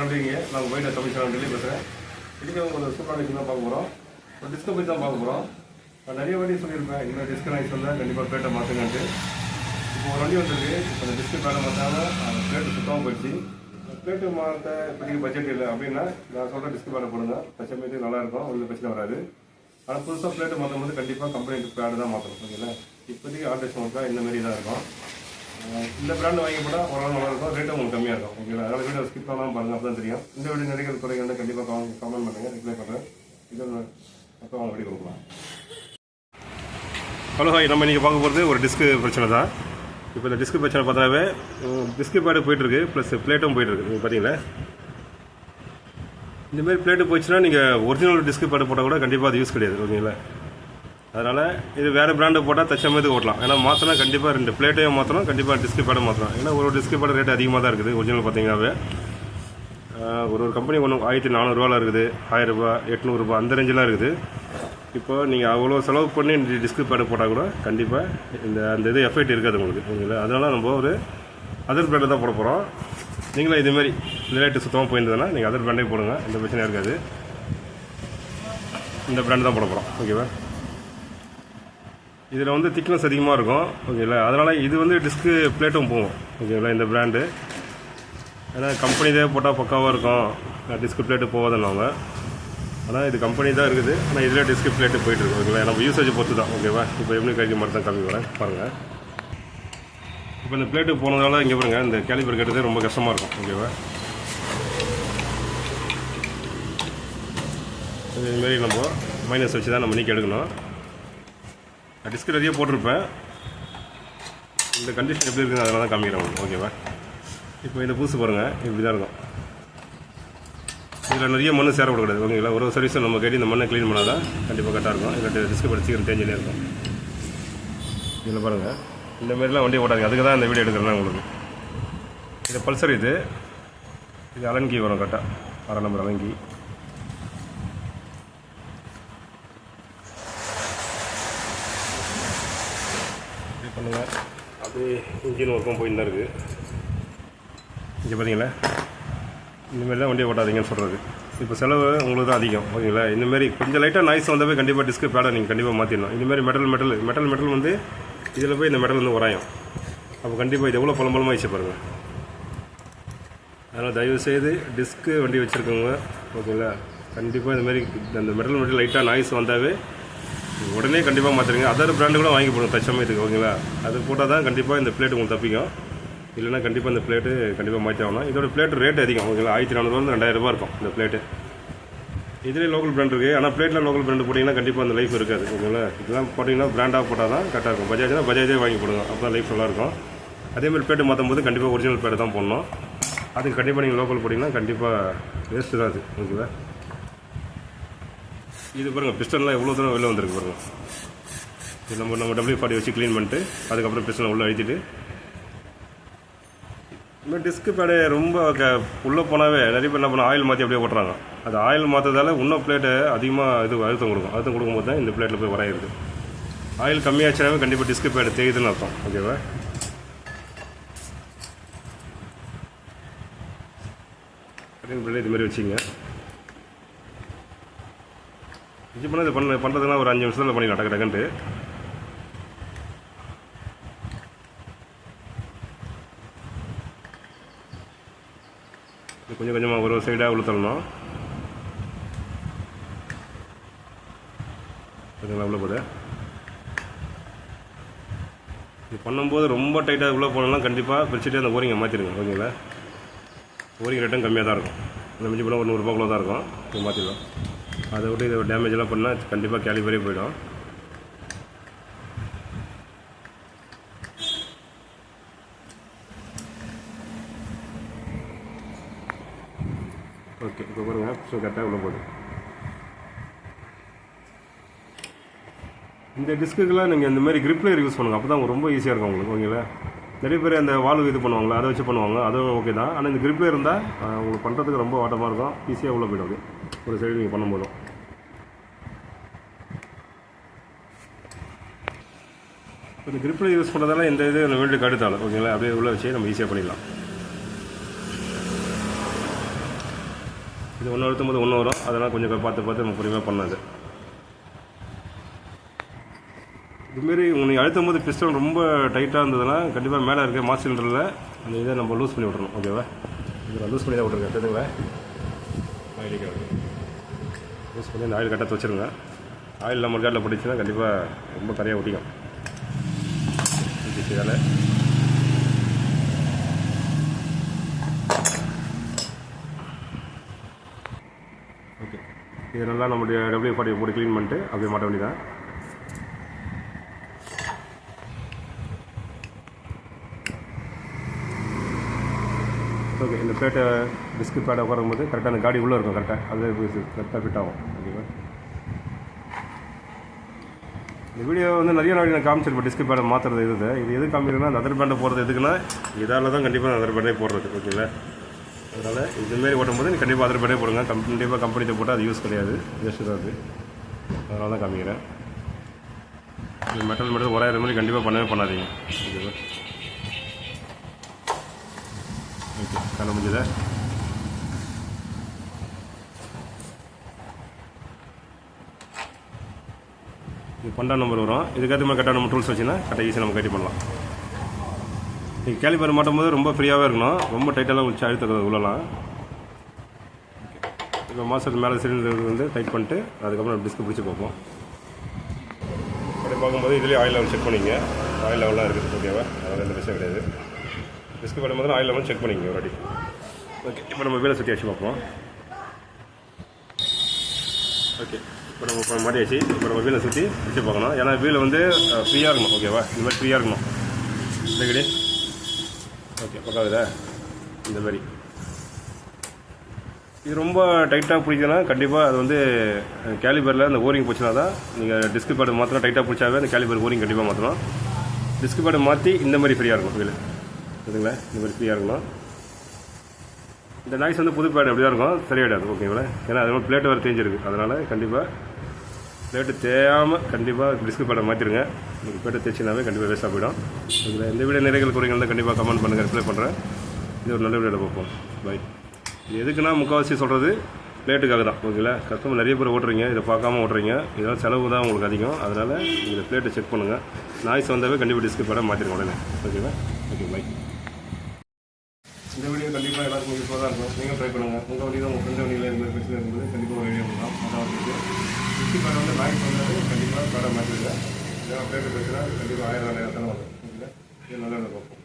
பண்ணுறீங்க. நாங்கள் போய்ட்டு தமிழ் சேனல் டெல்லி பேசுகிறேன். இன்றைக்கி உங்களுக்கு சூப்பரான விஷயம் தான் பார்க்க போகிறோம். ஒரு டிஸ்கை பற்றி தான் பார்க்க போகிறோம். நான் நிறைய வாட்டி சொல்லியிருப்பேன், இந்த டிஸ்கை நான் சொன்னேன் கண்டிப்பாக பிளேட்டை மாற்றுங்கன்ட்டு. இப்போ ஒரு வண்டி வந்துருக்கு. இப்போ அந்த டிஸ்கை பேட்டை மாற்றாமல் அந்த பிளேட்டு சுத்தமாக போயிடுச்சு. பிளேட்டு மாற்ற இப்போதைக்கு பட்ஜெட் இல்லை அப்படின்னா நான் சொல்கிற டிஸ்கை பேட்டை போடுங்க. பச்சைமேட்டுக்கு நல்லாயிருக்கும், ஒன்றும் பிரச்சனை வராது. ஆனால் புதுசாக பிளேட்டு மாற்றும் போது கண்டிப்பாக கம்பெனி பேடு தான் மாற்றணும். ஓகேங்களா? இப்போதைக்கு ஆல்ட்ரேஷன் ஒர்க்காக இந்த மாதிரி தான் இருக்கும். இந்த பிராண்டு வாங்கி போட்டால் ஓரளவு நல்லா இருக்கும், ரேட்டும் உங்களுக்கு கம்மியாக இருக்கும். ஓகேங்களா? அதனால் வீடியோ ஸ்கிப் பண்ணாமல் பாருங்கள், அப்போ தான் தெரியும். இந்த வீடியோ நிறைய குறைகள் கண்டிப்பாக கமெண்ட் பண்ணுங்கள், ரிப்ளை பண்ணுறேன். இது அப்போ அவங்க வீடியோ கொடுக்கலாம். ஹலோ ஹாய், நம்ம இன்றைக்கி பார்க்க போகிறது ஒரு டிஸ்க்கு பிரச்சனை தான். இப்போ இந்த டிஸ்க்கு பிரச்சனை பார்த்தாவே டிஸ்க்கு பேடு போய்ட்டுருக்கு, ப்ளஸ் பிளேட்டும் போய்ட்டுருக்கு. நீங்கள் பார்த்தீங்களா, இந்தமாரி பிளேட்டு போயிடுச்சுன்னா நீங்கள் ஒரிஜினல் டிஸ்க்கு பேடு போட்டால் கூட கண்டிப்பாக அது யூஸ் கிடையாது. ஓகேங்களா? அதனால் இது வேறு பிராண்டு போட்டால் தச்சமேதுக்கு ஓட்டலாம். ஏன்னா மாற்றினா கண்டிப்பாக 2 பிளேட்டையும் மாற்றணும், கண்டிப்பாக டிஸ்க்கு பேடை மாற்றலாம். ஏன்னா ஒரு டிஸ்க்கு பேட ரேட் அதிகமாக தான் இருக்குது. ஒரிஜினல் பார்த்தீங்கன்னாவே ஒரு கம்பெனி ஒன்று 1400 இருக்குது, 1000 ரூபா, 800 ரூபா அந்த ரேஞ்செலாம் இருக்குது. இப்போ நீங்கள் அவ்வளோ செலவு பண்ணி டிஸ்க்கு பேடு போட்டால் கூட கண்டிப்பாக அந்த இது எஃபெக்ட் இருக்காது உங்களுக்கு. ஓகேங்களா? அதனால் நம்ம ஒரு அதர் பிராண்டை தான் போட போகிறோம். நீங்களும் இதுமாரி இந்த ரேட்டு சுத்தமாக போயிருந்ததுன்னா நீங்கள் அதர் பிராண்டே போடுங்க, எந்த பிரச்சனையும் இருக்காது. இந்த பிராண்டு தான் போட போகிறோம். ஓகேவா? இதில் வந்து திக்னஸ் அதிகமாக இருக்கும். ஓகேங்களா? அதனால் இது வந்து டிஸ்க்கு பிளேட்டும் போகும். ஓகேங்களா? இந்த பிராண்டு ஏன்னா கம்பெனி தான் போட்டால் பக்காவாக இருக்கும், டிஸ்க்கு பிளேட்டு போகாதுன்னாங்க. ஆனால் இது கம்பெனி தான் இருக்குது, ஆனால் இதில் டிஸ்க்கு பிளேட்டு போயிட்டுருக்கு. ஓகேங்களா? நம்ம யூசேஜ் பொறுத்து தான். ஓகேவா? இப்போ எப்படி கைக்கு மட்டும் தான் காமி வரேன் பாருங்கள். இப்போ இந்த பிளேட்டு போனதால இங்கே பாருங்கள், இந்த கேலிபர் கட்டுறது ரொம்ப கஷ்டமாக இருக்கும். ஓகேவா? இதுமாரி நம்ம மைனஸ் வச்சு தான் நம்ம நீக்கி எடுக்கணும். டிஸ்க்கு நிறைய போட்டிருப்பேன், இந்த கண்டிஷன் எப்படி இருக்குது அதனால தான் காமிக்கிறேன் உங்களுக்கு. ஓகேவா? இப்போ இந்த புதுசு பாருங்கள், இப்படி தான் இருக்கும். இதில் நிறைய மண் சேர விடக்கூடாது. ஓகேங்களா? ஒரு சர்வீஸும் நம்ம கேட்டு இந்த மண்ணை க்ளீன் பண்ணால் தான் கண்டிப்பாக கரெக்டாக இருக்கும். இதில் டிஸ்க்கு படி சீக்கிரம் தேஞ்சினே இருக்கும். இதில் பாருங்கள், இந்த மாதிரிலாம் வண்டி ஓட்டாங்க. அதுக்கு தான் இந்த வீடியோ எடுக்கிறேன் உங்களுக்கு. இது பல்சர், இது அலன்கி வரும் கரெக்டாக, 6 நம்பர் அலன்கி. பண்ணுங்கள், அப்படியே இன்ஜின் ஒர்க்கும் போயின்னு தான் இருக்குது. இங்கே பார்த்தீங்களா, இந்தமாரி தான் வண்டியை ஓட்டாதீங்கன்னு சொல்கிறது. இப்போ செலவு உங்களுக்கு தான் அதிகம். ஓகேங்களா? இந்தமாரி கொஞ்சம் லைட்டாக நாய்ஸ் வந்தாவே கண்டிப்பாக டிஸ்க்கு பேடை நீங்கள் கண்டிப்பாக மாற்றிடணும். இந்தமாரி மெட்டல் வந்து இதில் போய் இந்த மெட்டல் வந்து உராயும். அப்போ கண்டிப்பாக இது எவ்வளோ பழம்பலமாக வச்சு பாருங்கள். அதனால் தயவுசெய்து டிஸ்க்கு வண்டி வச்சுருக்கோங்க. ஓகேங்களா? கண்டிப்பாக இந்தமாரி அந்த மெட்டல் லைட்டாக நாய்ஸ் வந்தாவே உடனே கண்டிப்பாக மாற்றிடுங்க. அதர் பிராண்டு கூட வாங்கி போடுங்க தச்சமயத்துக்கு. ஓகேங்களா? அது போட்டால் தான் கண்டிப்பாக இந்த பிளேட்டு உங்களுக்கு தப்பிக்கும். இல்லைனா கண்டிப்பாக இந்த பிளேட்டு கண்டிப்பாக மாற்றி ஆகணும். இதோட பிளேட்டு ரேட் அதிகம். ஓகேங்களா? 1400 2000 ரூபா இருக்கும் இந்த பிளேட்டு. இதிலே லோக்கல் பிராண்ட் இருக்குது, ஆனால் பிளேட்டில் லோக்கல் பிராண்டு போட்டிங்கன்னா கண்டிப்பாக அந்த லைஃப் இருக்காது. ஓகேங்களா? இதெல்லாம் போட்டிங்கன்னா பிராண்டாக போட்டால் தான் கரெக்டாக இருக்கும். பஜாஜ்னா பஜாஜே வாங்கி போடுங்க, அப்போ தான் லைஃப் நல்லாயிருக்கும். அதேமாதிரி பிளேட்டு மாற்றும் போது கண்டிப்பாக ஒரிஜினல் பிளேட்டு தான் போடணும். அதுக்கு கண்டிப்பாக நீங்கள் லோக்கல் போட்டிங்கன்னா கண்டிப்பாக வேஸ்ட்டு தான் அது. ஓகேவா? இது பாருங்கள், பிஸ்டன்லாம் எவ்வளோ தூரம் வெளில வந்துருக்கு பாருங்கள். இது நம்ம W40 வச்சு க்ளீன் பண்ணிட்டு அதுக்கப்புறம் பிஸ்டனை உள்ளே அழுத்திட்டு இந்த டிஸ்க்கு பேடு ரொம்ப உள்ளே போனாவே நிறைய பேர் என்ன பண்ண ஆயில் மாற்றி அப்படியே ஓட்டுறாங்க. அது ஆயில் மாற்றதால இன்னும் பிளேட்டு அதிகமாக அழுத்தம் கொடுக்கும். அழுத்தம் கொடுக்கும்போது தான் இந்த பிளேட்டில் போய் வரையிறது. ஆயில் கம்மியாச்சுனாவே கண்டிப்பாக டிஸ்க்கு பேடு தெரியுதுன்னு அர்த்தம். ஓகேவா? இதுமாரி வச்சுங்க. இது பண்ணால் இது பண்ணுறதுலாம் ஒரு 5 நிமிஷத்தில் பண்ணிடலாம் டக்கு டக்குன்ட்டு. கொஞ்சம் கொஞ்சமாக ஒரு சைடாக உள்ள தள்ளணும். பார்த்தீங்களா உள்ள போது. இது பண்ணும்போது ரொம்ப டைட்டாக உள்ளே போனோம்னா கண்டிப்பாக பிரிச்சுட்டு அந்த ஓரிங்கை மாற்றிடுங்க. ஓகேங்களா? ஓரிங் ரேட்டும் கம்மியாக தான் இருக்கும். இந்த மிஞ்சி போனால் ஒரு 100 ரூபாக்குள்ள தான் இருக்கும். இது மாற்றிடலாம். அதை விட்டு இதை டேமேஜெல்லாம் பண்ணால் கண்டிப்பாக கேலிபரே போயிடும். ஓகே, இப்போ பாருங்கள், கரெக்டாக உள்ள போகுது. இந்த டிஸ்க்குக்கெல்லாம் நீங்கள் இந்த மாதிரி கிரிப்லேயர் யூஸ் பண்ணுங்கள், அப்போ தான் ரொம்ப ஈஸியாக இருக்கும் உங்களுக்கு. ஓகேங்களா? நிறைய பேர் அந்த வால்வு இது பண்ணுவாங்களா, அதை வச்சு பண்ணுவாங்க, அதுவும் ஓகே தான். ஆனால் இந்த கிரிப்லேயர் இருந்தால் உங்களுக்கு பண்ணுறதுக்கு ரொம்ப வாட்டமாக இருக்கும், ஈஸியாக உள்ளே போய்டும். ஒரு சைடு நீங்கள் பண்ணும்போதும் இந்த கிரிப்பில் யூஸ் பண்ணுறதால இந்த இது அந்த வேல்டு கடுத்தாலும் ஓகேங்களா, அப்படியே உள்ளே வச்சு நம்ம ஈஸியாக பண்ணிடலாம். இது ஒன்று அழுத்தும்போது ஒன்று வரும், அதெல்லாம் கொஞ்சம் பார்த்து நம்ம பொறுமையாக பண்ணாது. இதுமாரி நீங்கள் அழுத்தும் போது பிஸ்டன் ரொம்ப டைட்டாக இருந்ததுன்னா கண்டிப்பாக மேலே இருக்க மாஸ் சிலிண்டரில் அந்த இதை நம்ம லூஸ் பண்ணி விட்றணும். ஓகேவா? இதில் லூஸ் பண்ணி தான் விட்ருங்க. தெரியுதுங்களா? ஆயிலுக்கு லூஸ் பண்ணி அந்த ஆயில் கட்டத்தை வச்சுருங்க. ஆயில் நம்ம காட்டில் போட்டுச்சுன்னா கண்டிப்பாக ரொம்ப கரையாக ஒட்டிக்கும். வேலை ஓகே. இது நல்லா நம்மளுடைய WD-40 போட்டு க்ளீன் பண்ணிட்டு அப்படியே மாட்ட வேண்டியதான். ஓகே. இந்த பிளேட்டை டிஸ்க் பேடை உட்காரும்போது கரெக்டாக அந்த காடி உள்ளே இருக்கும், கரெக்டாக அதில் கரெக்டாக ஃபிட் ஆகும். ஓகேவா? இந்த வீடியோ வந்து நிறைய நாள் நான் காமிச்சிருப்பேன் டிஸ்க் பேடை மாற்றுறது. இது எது காமிக்கிறதுனா அந்த அதர் பேண்டை போடுறது எதுக்குன்னா இதால் தான் கண்டிப்பாக அதர் பேண்டே போடுறது. ஓகேங்களா? அதனால் இதுமாரி ஓட்டும்போது நீ கண்டிப்பாக அதர் பேண்டே போடுங்க. கண்டிப்பாக கம்பெனியை போட்டால் அது யூஸ் கிடையாது, ஜஸ்ட் தான் அது. அதனால தான் காமிக்கிறேன். இது மெட்டல் மட்டும் உராயிற மாதிரி கண்டிப்பாக பண்ணவே பண்ணாதீங்க. ஓகேவா? ஓகே. காண முடிஞ்சதா? இது 12 நம்பர் வரும். இதுக்கேற்ற மாதிரி கரெக்டாக நம்ம டூல்ஸ் வச்சுன்னா கரெக்டாக ஈஸியாக நம்ம கட்டி பண்ணலாம். நீங்கள் கேலிபர் மாட்டும் போது ரொம்ப ஃப்ரீயாகவே இருக்கணும், ரொம்ப டைட்டாலாம் வச்சு அழுத்த உள்ளலாம். இப்போ மாதத்துக்கு மேலே சிலிண்டர் வந்து டைட் பண்ணிட்டு அதுக்கப்புறம் டிஸ்க் பிடிச்சி பார்ப்போம். அப்படி பார்க்கும்போது இதுலேயே ஆயில் லெவல் செக் பண்ணிங்க. ஆயில் லெவலாம் இருக்குது. ஓகேவா? அதனால் எந்த விஷயம் கிடையாது. டிஸ்க் பண்ணும்போது ஆயில் லெவல் செக் பண்ணிங்க ஒரு வாட்டி. ஓகே. இப்போ நம்ம வீலை சுற்றி வச்சு பார்ப்போம். ஓகே. இப்போ நம்ம மாட்டியாச்சு. இப்போ நம்ம வீலை சுற்றி வச்சு பார்க்கணும். ஏன்னா வீலை வந்து ஃப்ரீயாக இருக்கணும். ஓகேவா? இந்த மாதிரி ஃப்ரீயாக இருக்கணும். இல்லைங்கடி? ஓகே. பக்காதுல இந்த மாதிரி இது ரொம்ப டைட்டாக பிடிக்கணும்னா கண்டிப்பாக அது வந்து கேலிபரில் அந்த ஓரிங் போச்சுன்னா தான் நீங்கள் டிஸ்க் பேடு மாற்றணும். டைட்டாக பிடிச்சாவே அந்த கேலிபர் ஓரிங் கண்டிப்பாக மாற்றணும். டிஸ்க் பேடு மாற்றி இந்த மாதிரி ஃப்ரீயாக இருக்கும் வீல். சரிங்களா? இந்த மாதிரி ஃப்ரீயாக இருக்கணும். இந்த நாய்ஸ் வந்து புது பேடு எப்படி தான் இருக்கும், சரியாயிடாது. ஓகேங்களா? ஏன்னா அது மாதிரி பிளேட்டு வேறு தேஞ்சிருக்கு. அதனால் கண்டிப்பாக பிளேட்டு தேயாமல் கண்டிப்பாக டிஸ்க் பேடை மாற்றிடுங்க. நீங்கள் பிளேட்டை தேய்ச்சினாவே கண்டிப்பாக வேஸ்ட்டாக போயிடும். ஓகேங்களா? இந்த வீடியோ நிறைகள் குறைகள் தான் கண்டிப்பாக கமெண்ட் பண்ணுங்கள், ரிப்ளை பண்ணுறேன். இது ஒரு நல்ல வீடியோவில் பார்ப்போம். பை. இது எதுக்குன்னா முக்கால்வாசி சொல்கிறது பிளேட்டுக்காக தான். ஓகேங்களா? கஸ்டமர் நிறைய பேர் ஓட்டுறீங்க, இதை பார்க்காம ஓட்டுறீங்க. இதெல்லாம் செலவு தான் உங்களுக்கு அதிகம். அதனால் இந்த பிளேட்டை செக் பண்ணுங்கள். நாய்ஸ் வந்தாவே கண்டிப்பாக டிஸ்க் பேடை மாற்றிடுங்க உடனே. ஓகேவா? ஓகே. பை. இந்த வீடியோ கண்டிப்பாக எல்லாருக்கும் யூஸ்ஃபுல்லாக தான் இருக்கும். நீங்கள் ட்ரை பண்ணுங்கள். உங்கள் வண்டியில் உங்கள் ஃப்ரெண்ட் வண்டியில் இந்த பிரச்சனை இருக்கும்போது கண்டிப்பாக ஒரு ஐடியா பண்ணலாம். அதான் டிஸ்க் பேடை வந்து நாய்ஸ் வந்தாவே கண்டிப்பாக பேடை மாற்றிடுங்க. ஏன்னா பிளேட்டு பிரச்சனை கண்டிப்பாக 1000 தானே வரும். ஓகேங்களா? இது நல்லா பார்ப்போம்.